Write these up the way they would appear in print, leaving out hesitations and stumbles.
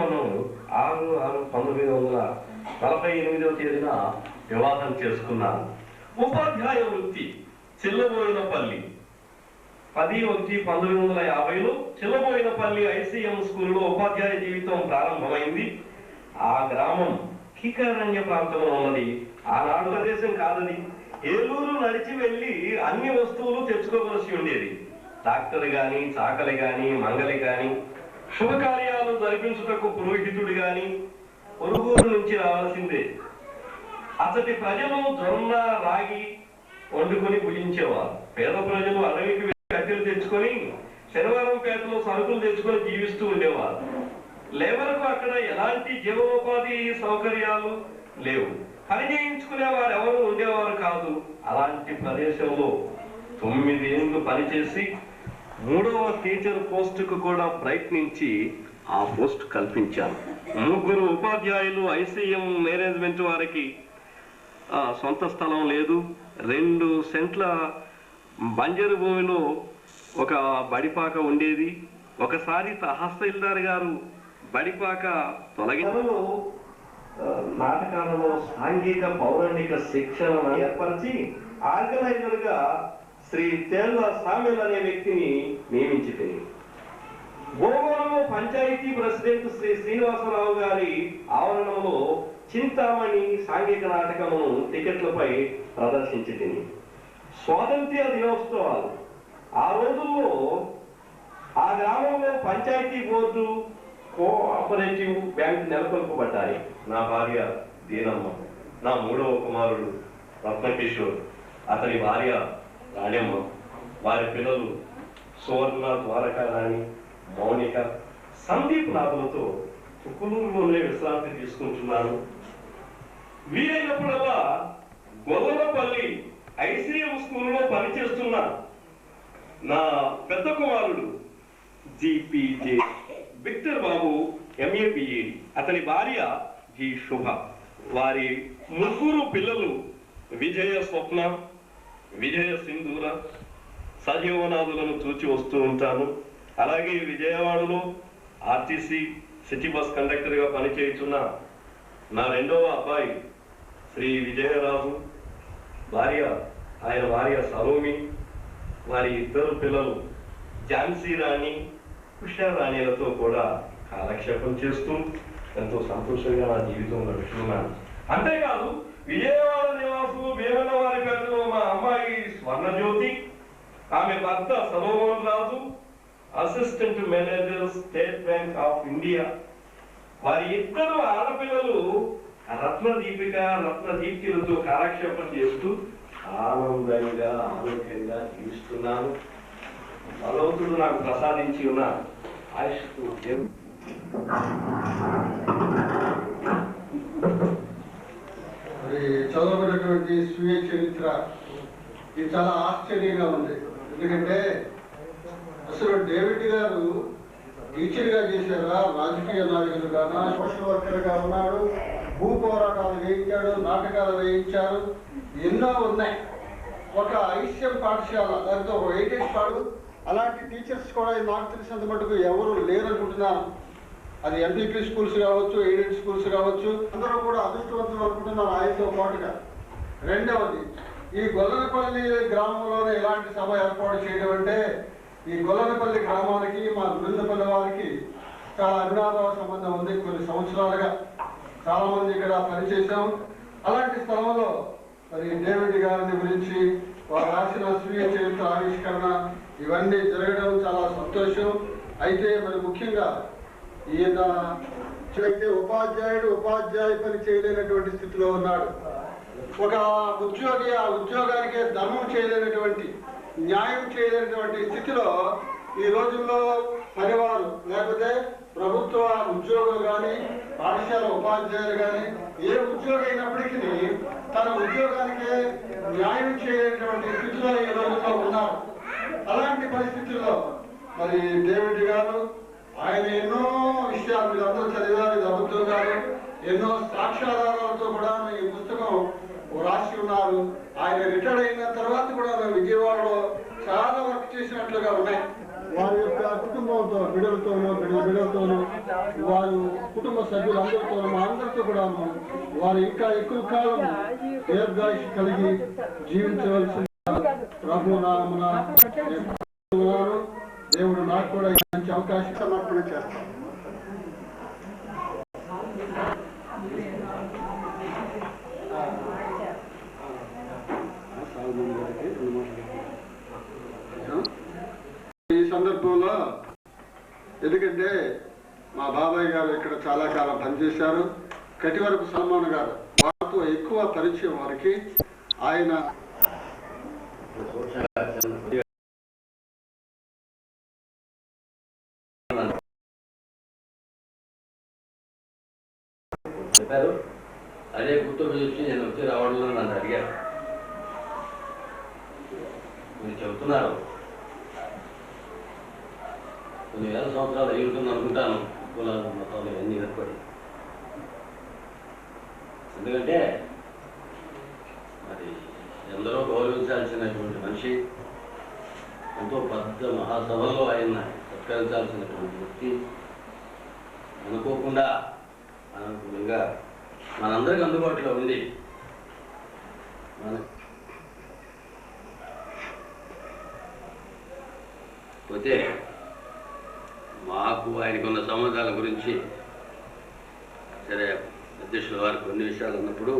మనం 6/6/1948వ తేదీన వివాహం చేసుకున్నాను. ఉపాధ్యాయ వృత్తి చిల్లబోయినపల్లి 10/1/1950లో చిల్లబోయినపల్లి ఐసీఎం స్కూల్లో ఉపాధ్యాయ జీవితం ప్రారంభమైంది. ఆ గ్రామం కీకారణ్య ప్రాంతంలో ఉన్నది. ఆనాడు ప్రదేశం కాదది. ఏలూరు నడిచి వెళ్ళి అన్ని వస్తువులు తెచ్చుకోవలసి ఉండేది. డాక్టర్ గాని, చాకలి గాని, మంగలి గాని, శుభకార్యాలు జరిపించుటకు పురోహితుడు గాని పొరుగురు నుంచి రావాల్సిందే. అతడి ప్రజలు జొన్న, రాగి వండుకొని భుజించేవారు. పేద ప్రజలు అడవికి కట్టెలు తెచ్చుకొని శనివారం పేటలో సరుకులు తెచ్చుకొని జీవిస్తూ ఉండేవారు. లేబర్కు అక్కడ ఎలాంటి జీవనోపాధి సౌకర్యాలు లేవు. పని చేయించుకునే వారు ఎవరు ఉండేవారు కాదు. అలాంటి ప్రదేశంలో 9 ఏళ్ళు పనిచేసి 3వ టీచర్ పోస్టుకు కూడా ప్రయత్నించి ఆ పోస్ట్ కల్పించాను. 3 ఉపాధ్యాయులు ఐసీఎం మేనేజ్మెంట్ వారికి సొంత స్థలం లేదు. 2 సెంట్ల బంజరు భూమిలో ఒక బడిపాక ఉండేది. ఒకసారి తహసీల్దార్ గారు బడిపాక తొలగించడంలో నాటకాలలో సాంఘిక పౌరాణిక శిక్షణ ఏర్పరిచి ఆర్గనైజర్ గా శ్రీ తేళ్ల సామెల్ అనే వ్యక్తిని నియమించింది. భోగవరంలో పంచాయతీ ప్రెసిడెంట్ శ్రీ శ్రీనివాసరావు గారి ఆవరణంలో చింతామణి సాంఘిక నాటకమును టికెట్లపై ప్రదర్శించింది. స్వాతంత్ర్య దినోత్సవాలు ఆ రోజుల్లో ఆ గ్రామంలో పంచాయతీ బోర్డు, కోఆపరేటివ్ బ్యాంక్ నెలకొల్పబడ్డాయి. నా భార్య దీనమ్మ, నా 3వ కుమారుడు రత్నకిషోర్, అతని భార్య రాణెమ్మ, వారి పిల్లలు సువర్ణ, ద్వారకారాణి, మౌనిక, సందీప్ నాథులతో తుకులూరులోనే విశ్రాంతి తీసుకుంటున్నాను. వీలైనప్పుడల్లా గొల్లపల్లి ఐసీఎం స్కూల్లో పనిచేస్తున్న నా పెద్ద కుమారుడు జిపిజే విక్టర్ బాబు ఎంఏబిఈ, అతని భార్య జి శుభ, వారి 3 పిల్లలు విజయ స్వప్న, విజయ సింధూర సజీవనాథులను చూచి వస్తూ ఉంటాను. అలాగే విజయవాడలో ఆర్టీసీ సిటీ బస్ కండక్టర్గా పనిచేస్తున్న నా 2వ అబ్బాయి శ్రీ విజయరాజు, ఆయన భార్య సరోమి, వారి 2 పిల్లలు ఝాన్సీ రాణి, ఉషారాణిలతో కూడా కాలక్షేపం చేస్తూ ఎంతో సంతోషంగా నా జీవితం గడుపుతున్నాను. అంతేకాదు విజయవాడ నివాసులు భీమనవారిపేటలో మా అమ్మాయి స్వర్ణజ్యోతి, ఆమె భర్త Salomohan Raju, assistant manager State Bank of India, వారి 2 ఆడపిల్లలు రత్నదీపిక, రత్నదీప్తిలతో కాలక్షేపం చేస్తూ ఆనందంగా ఆరోగ్యంగా జీవిస్తున్నాను. భగవంతుడు నాకు ప్రసాదించి ఉన్న ఆయుష్తో మరి చదవబడినటువంటి స్వీయ చరిత్ర ఇది చాలా ఆశ్చర్యంగా ఉంది. ఎందుకంటే అసలు డేవిడ్ గారు టీచర్గా చేశారా, రాజకీయ నాయకులుగానా, సోషల్ వర్కర్గా ఉన్నాడు, భూ పోరాటాలు వేయించాడు, నాటకాలు వేయించారు, ఎన్నో ఉన్నాయి. ఒక ఐసీఎం పాఠశాల, దాంతో ఒక వెయిటేజ్ పాడు, అలాంటి టీచర్స్ కూడా నాకు తెలిసినంత మటుకు ఎవరు లేరనుకుంటున్నాను. అది ఎంపీపీ స్కూల్స్ కావచ్చు, ఎయిడెడ్ స్కూల్స్ కావచ్చు, అందరూ కూడా అదృష్టవంతులు అనుకుంటున్నారు ఆయనతో పాటుగా. రెండవది, ఈ గొల్లనపల్లి గ్రామంలోనే ఇలాంటి సభ ఏర్పాటు చేయడం అంటే ఈ గొల్లనపల్లి గ్రామానికి, మా బృందపల్లి వారికి చాలా అవినాభావ సంబంధం ఉంది. కొన్ని సంవత్సరాలుగా చాలా మంది ఇక్కడ పనిచేశాం. అలాంటి స్థలంలో మరి డేవిడ్ గారిని గురించి వారు రాసిన స్వీయ చరిత్ర ఆవిష్కరణ ఇవన్నీ జరగడం చాలా సంతోషం. అయితే మరి ముఖ్యంగా ఈయన అయితే ఉపాధ్యాయ పని చేయలేనటువంటి స్థితిలో ఉన్నాడు. ఒక ఉద్యోగి ఆ ఉద్యోగానికి ధర్మం చేయలేనటువంటి, న్యాయం చేయలేనటువంటి స్థితిలో ఈ రోజుల్లో పనివారు లేకపోతే ప్రభుత్వ ఉద్యోగులు కానీ, పాఠశాల ఉపాధ్యాయులు కానీ, ఏ ఉద్యోగం అయినప్పటికీ తన ఉద్యోగానికి న్యాయం చేయలేనటువంటి స్థితిలో ఈ రోజుల్లో ఉన్నారు. అలాంటి పరిస్థితుల్లో మరి డేవిడ్ గారు ఆయన ఎన్నో విషయాలు మీరు అందరూ చదివారు, ఇది అబద్ధం కాదు, ఎన్నో సాక్ష్యాధారాలతో కూడా ఈ పుస్తకం రాసి ఉన్నారు. ఆయన రిటైర్డ్ అయిన తర్వాత కూడా విజయవాడలో చాలా వర్క్ చేసినట్లుగా ఉన్నాయి. వారి యొక్క కుటుంబంతో బిడ్డలతోనూ వారు కుటుంబ సభ్యులందరితోనూ మా అందరితో కూడా వారు ఇంకా ఎక్కువ కాలం దీర్ఘాయుష్ కలిగి జీవించవలసిన ప్రభు నామమున దేవుడు నాకు కూడా మంచి అవకాశం సమర్పణ చేస్తాను. ఈ సందర్భంలో ఎందుకంటే మా బాబాయ్ గారు ఇక్కడ చాలా కాలం పనిచేశారు. కటివరపు సల్మాన్ గారు వారితో ఎక్కువ పరిచయం వారికి. ఆయన చెప్పారు. అదే గుర్తు చూసి నేను వచ్చి రావడంలో నన్ను అడిగారు. మీరు చెబుతున్నారు కొన్ని వేల సంవత్సరాలు అయి ఉంటుంది అనుకుంటాను కులాలు మతాలు ఇవన్నీ ఏర్పడి. ఎందుకంటే మరి ఎందరో గౌరవించాల్సినటువంటి మనిషి, ఎంతో పెద్ద మహాసభల్లో ఆయన సత్కరించాల్సినటువంటి వ్యక్తి అనుకోకుండా అనుకూలంగా మనందరికి అందుబాటులో ఉంది. పోతే మాకు ఆయనకున్న సంబంధాల గురించి సరే అధ్యక్షుల వారు కొన్ని విషయాలు ఉన్నప్పుడు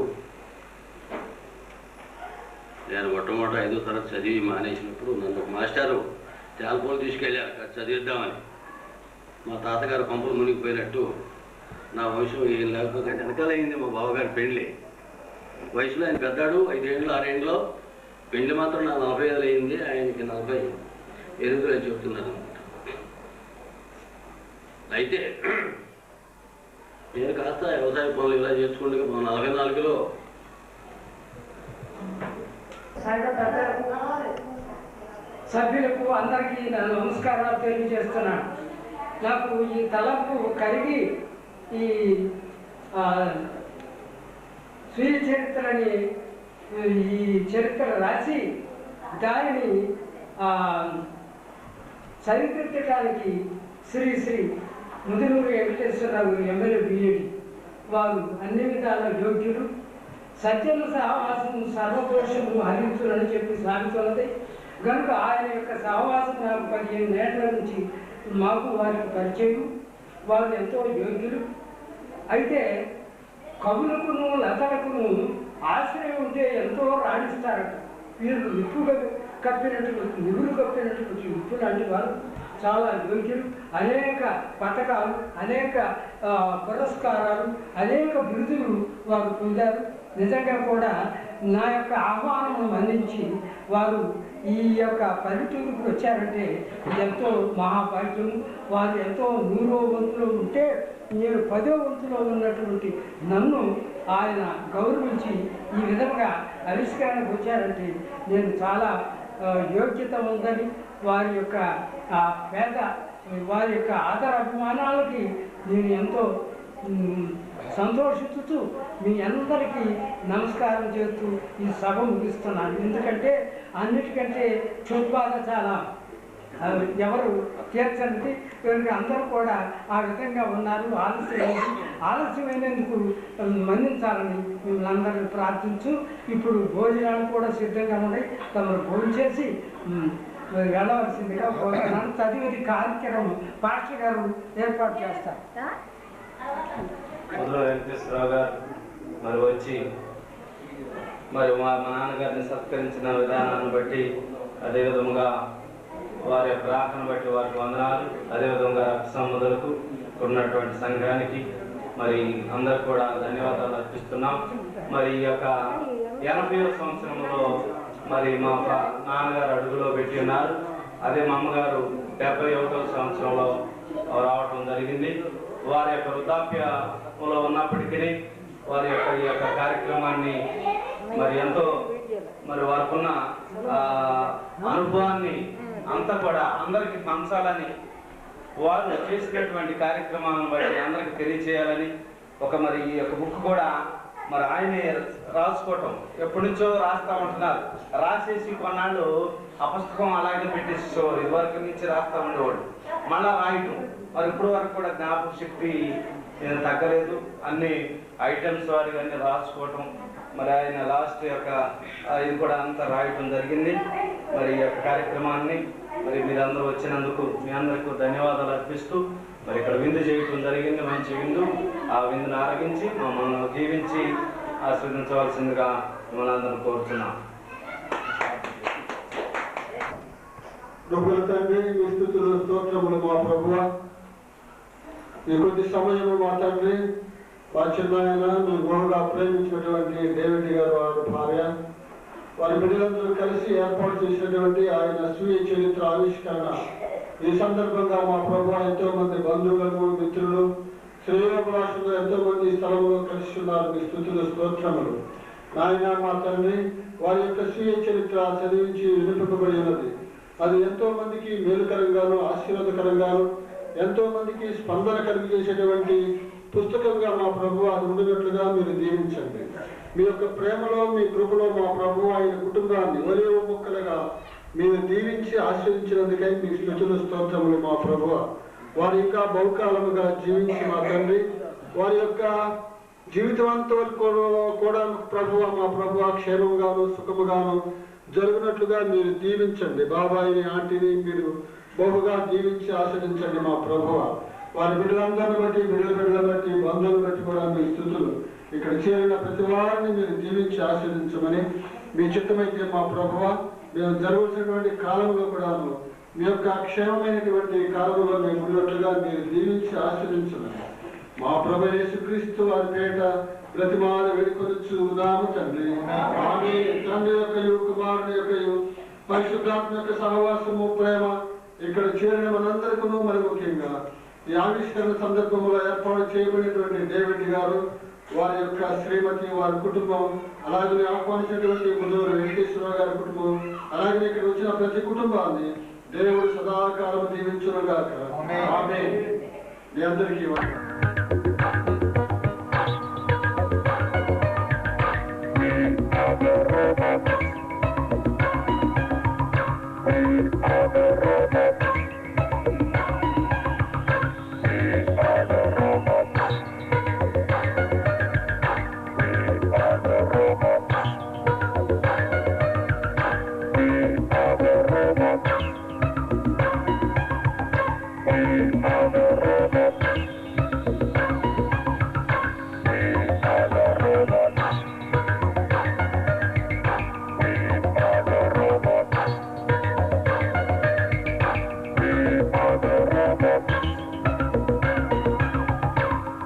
నేను మొట్టమొదట 5వ తరగతి చదివి మానేసినప్పుడు నన్ను ఒక మాస్టారు తేల్పోలు తీసుకెళ్ళారు చదివిద్దామని. మా తాతగారు పంపులు మునిగిపోయినట్టు నా వంశం ఏం లేకపోతే వెనకాల అయింది మా బావగారి పెళ్ళి. వయసులో ఆయన పెద్దాడు, 5 ఏళ్ళు 6 ఏళ్ళలో. పెళ్లి మాత్రం నా 45 అయింది, ఆయనకి 48 అని చెప్తున్నారు అనమాట. అయితే నేను కాస్త వ్యవసాయ పనులు ఇలా చేసుకుంటే 44లో సభ్యులకు అందరికీ నా నమస్కారాలు తెలియజేస్తున్నాను. నాకు ఈ తలంపు కలిగి ఈ స్వీయ చరిత్రని ఈ చరిత్ర రాసి దానిని సరిదిద్దడానికి శ్రీ శ్రీ ముదునూరు వెంకటేశ్వరరావు ఎమ్మెల్యే బిఏడి వారు అన్ని విధాల యోగ్యులు. సత్యను సహవాసం సర్వదోషము హరించులని చెప్పి సాగుతున్నది కనుక ఆయన యొక్క సహవాసం నాకు 15 ఏళ్ల నుంచి మాకు వారికి పరిచయం. వారు ఎంతో యోగ్యులు. అయితే కవులకును లతలకును ఆశ్రయం ఉంటే ఎంతో రాణిస్తారట. వీళ్ళు నిప్పుగా కప్పినటువంటి నిగురు కప్పినటువంటి నిప్పు లాంటి వారు చాలా యోగ్యులు. అనేక పథకాలు, అనేక పురస్కారాలు, అనేక బిరుదులు వారు పొందారు. నిజంగా కూడా నా యొక్క ఆహ్వానం మన్నించి వారు ఈ యొక్క పల్లెటూరుకు వచ్చారంటే ఎంతో మహాభాగ్యం. వారు ఎంతో 100వ వంతులో ఉంటే నేను 10వ వంతులో ఉన్నటువంటి నన్ను ఆయన గౌరవించి ఈ విధంగా ఆవిష్కరణకు వచ్చారంటే నేను చాలా యోగ్యత ఉందని వారి యొక్క వారి యొక్క ఆదర అభిమానాలకి నేను ఎంతో సంతోషిస్తూ మీ అందరికీ నమస్కారం చేస్తూ ఈ సభ ముగిస్తున్నాను. ఎందుకంటే అన్నిటికంటే క్షోభాగ చాలా ఎవరు తీర్చనిది. అందరూ కూడా ఆ విధంగా ఉన్నారు. ఆలస్యమైనందుకు మన్నించాలని మిమ్మల్ని అందరినీ ప్రార్థించు. ఇప్పుడు భోజనాలు కూడా సిద్ధంగా ఉన్నాయి. తమరు భోజనం చేసి వెళ్ళవలసిందిగా కోరుతున్నాను. తదుపరి కార్యక్రమం పాస్టర్ గారు ఏర్పాటు చేస్తారు. ముదునూరు వెంకటేశ్వరరావు గారు మరి వచ్చి మరి మా నాన్నగారిని సత్కరించిన విధానాన్ని బట్టి, అదేవిధంగా వారి యొక్క రాకను బట్టి వారికి వందనాలు. అదేవిధంగా సంబంధులకు ఉన్నటువంటి సంఘానికి మరి అందరు కూడా ధన్యవాదాలు అర్పిస్తున్నాం. మరి ఈ యొక్క 80వ సంవత్సరంలో మరి మా నాన్నగారు అడుగులో పెట్టి ఉన్నారు. అదే మా అమ్మగారు 71వ సంవత్సరంలో రావడం జరిగింది. వారి యొక్క వృద్ధాప్యంలో ఉన్నప్పటికీ వారి యొక్క ఈ యొక్క కార్యక్రమాన్ని మరి ఎంతో మరి వారికున్న అనుభవాన్ని అంతా కూడా అందరికీ పంచాలని, వారు చేసినటువంటి కార్యక్రమాలను బట్టి అందరికీ తెలియచేయాలని మరి ఈ యొక్క బుక్ కూడా మరి ఆయనే రాసుకోవటం ఎప్పటి నుంచో రాస్తా ఉంటున్నారు. రాసేసి కొన్నాళ్ళు ఆ పుస్తకం అలాగే పెట్టేసేవారు. ఇదివరకు నుంచి రాస్తా ఉండేవాడు. మళ్ళా రాయటం మరి ఇప్పటి వరకు కూడా జ్ఞాపక శక్తి తగ్గలేదు. అన్ని ఐటమ్స్ వారిగా అన్ని రాసుకోవటం. మరి ఆయన లాస్ట్ యొక్క ఇది కూడా అంతా రాయటం జరిగింది. మరి ఈ యొక్క కార్యక్రమాన్ని మరి మీరందరూ వచ్చినందుకు మీ అందరికీ ధన్యవాదాలు అర్పిస్తూ మరి ఇక్కడ విందు చేయటం జరిగింది. మంచి విందు. ఆ విందును ఆరగించి మమ్మల్ని దీవించి ఆస్వాదించవలసిందిగా మిమ్మల్ని అందరిని కోరుతున్నాం. ప్రభుల తండ్రి, మీ స్తుతులు స్తోత్రములు మా ప్రభువా. ఈ కొద్ది సమయము మా తండ్రి, మా చిన్నాయన మీరు బహుగా ప్రేమించినటువంటి డేవిడ్ గారు వారి భార్య వారి బిడ్డలందరూ కలిసి ఏర్పాటు చేసినటువంటి ఆయన స్వీయ చరిత్ర ఆవిష్కరణ ఈ సందర్భంగా మా ప్రభు ఎంతో మంది బంధువులను మిత్రులు శ్రేయోభిలాషులు ఎంతో మంది స్థలంలో కలిసి ఉన్నారు. మీ స్తుతులు స్తోత్రములు నాయన మా తండ్రి. వారి యొక్క స్వీయ చరిత్ర చదివించి వినిపింపబడి ఉన్నది. అది ఎంతో మందికి మేలుకరంగాను ఆశీర్వాదకరంగాను ఎంతో మందికి స్పందన కలిగజేసేటువంటి పుస్తకంగా మా ప్రభు అది ఉండినట్లుగా మీరు దీవించండి. మీ యొక్క ప్రేమలో మీ కృపలో మా ప్రభు ఆయన కుటుంబాన్ని ఒలివ మొక్కలుగా మీరు దీవించి ఆశ్రయించినందుకై మీ స్తుతులు స్తోత్రములు మా ప్రభు. వారు ఇంకా బహుకాలముగా జీవించి మా తండ్రి వారి యొక్క జీవితమంతా కూడా ప్రభు మా ప్రభు క్షేమంగాను సుఖముగాను జరుగునట్లుగా మీరు దీవించండి. బాబాయిని ఆంటీని మీరు బహుగా దీవించి ఆశ్రయించండి మా ప్రభువ. వారి బిడ్డలందరిని బట్టి బిడ్డలను బట్టి బంధువులను బట్టి కూడా మీ స్తుతులు. ఇక్కడ చేరిన ప్రతి వారిని మీరు దీవించి ఆశ్రయించమని మీ చిత్తమైతే మా ప్రభువ మేము జరగవలసినటువంటి కాలంలో కూడా మీ యొక్క క్షేమమైనటువంటి కాలంలో మేము ఉన్నట్లుగా మీరు దీవించి ఆశ్రయించమని మా ప్రభు యేసుక్రీస్తు వారి పేట ప్రతిమాన వేడుకొనుచున్నాము తండ్రి. తండ్రి యొక్క కుమారుని యొక్క పరిశుద్ధాత్మ యొక్క సహవాసము ప్రేమ ఇక్కడ చేరిన మనందరికీ మరి ముఖ్యంగా ఈ ఆవిష్కరణ సందర్భంలో ఏర్పాటు చేయబడినటువంటి డేవిడ్ గారు వారి యొక్క శ్రీమతి వారి కుటుంబం అలాగే ఆహ్వానించినటువంటి ముదూరు వెంకటేశ్వరరావు గారి కుటుంబం అలాగే ఇక్కడ వచ్చిన ప్రతి కుటుంబాన్ని దేవుడు సదాకాలం దీవించునుగాక. ఆమేన్. మీ అందరికీ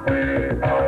We are